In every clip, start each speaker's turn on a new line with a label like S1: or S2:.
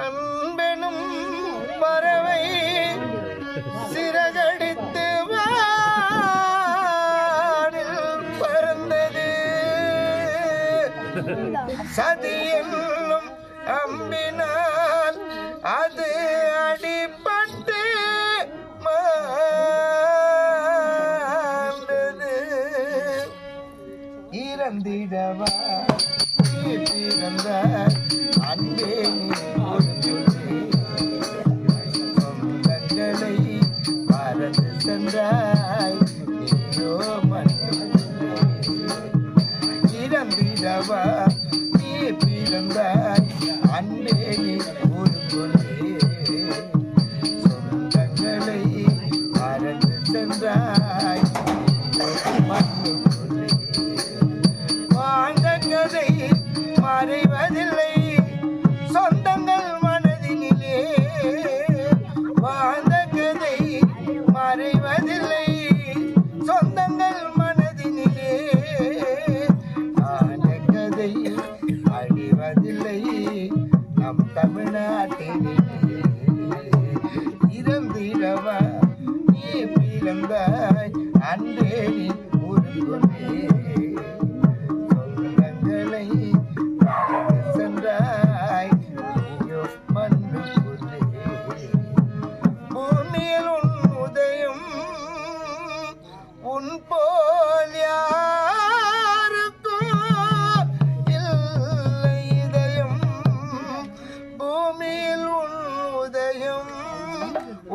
S1: அன்பெனும் பறவை சிறகடித்து வானில் பறந்தது. சதி என்னும் அம்பினால் அது அடிபட்டு மாண்டது. இறந்திடவா பிறந்த அன்பே சொந்தங்களை மறந்து சென்றாய் நீயோ மட்டும். இறந்திடவா நீ பிறந்தாய் அன்பே நீ ஒரு கொள்ளே. சொந்தங்களை மறந்து சென்றாய் மட்டும் கொள்ளே. வாழ்ந்த கதை மறைவதில்லை சொந்தங்கள் மனதினிலே. வாழ்ந்த கதை மறைவதில்லை சொந்தங்கள் மனதினிலே. ஆன கதை அழிவதில்லை நம் தமிழ்நாட்டிலே. இறந்திடவா நீ பிறந்தாய் அன்பே நீ ஒரு கொண்டே. பூமியில் உன் உதயம் உன் போல் யாருக்கும் இல்லை இதயம். பூமியில் உன் உதயம்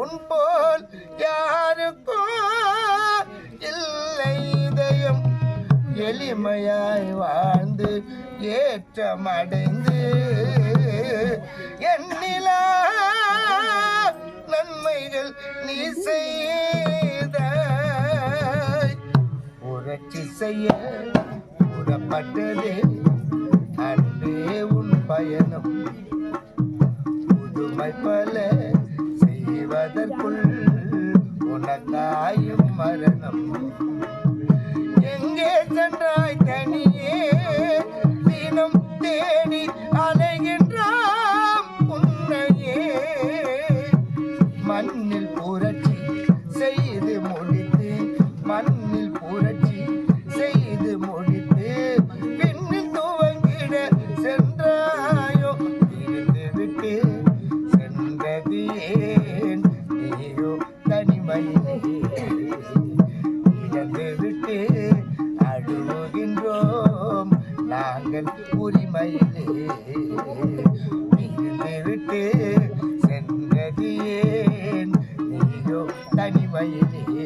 S1: உன் போல் யாருக்கும் இல்லை இதயம். எளிமையாய் வாழ்ந்து ஏற்றமடைந்து எண்ணிலா நன்மைகள் நீ செய்தாய். புரட்சி செய்ய புறப்பட்டதே அன்பே உன் பயணம். புதுமை பல செய்வதற்குள் உனக்காயும் மரணம். எங்கே சென்றாய் தனியே தினம் தேடி அலைகின்றாம் உன்னையே. மண்ணில் புரட்சி செய்து முடித்து மண்ணில் புரட்சி செய்து முடித்து பின்னில் துவங்கிட சென்றாயோ. இருந்து விட்டு சென்றது ஏன் நீயோ தனிமையிலே. இழந்து விட்டு அழுகின்றோம் நாங்கள் உரிமையிலே. இருந்து விட்டு சென்றது ஏன் நீயோ தனிமையிலே.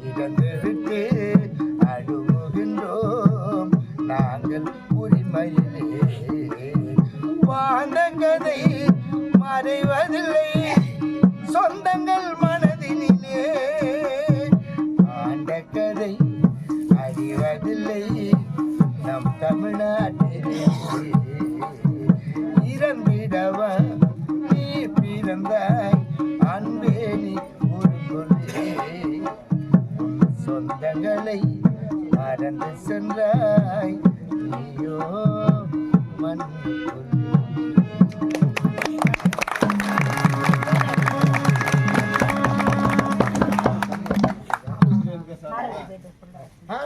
S1: இழந்து விட்டு அழுகின்றோம் நாங்கள் உரிமையிலே. வாழ்ந்த கதை மறைவதில்லை சொந்தங்கள் மனதினிலே. ஆண்ட கதை அறிவதில்லை நம் தமிழ்நாட்டிலே. இறந்திடவா நீ பிறந்தாய் அன்பே நீ ஒரு கொள்ளே. சொந்தங்களை மறந்து சென்றாய்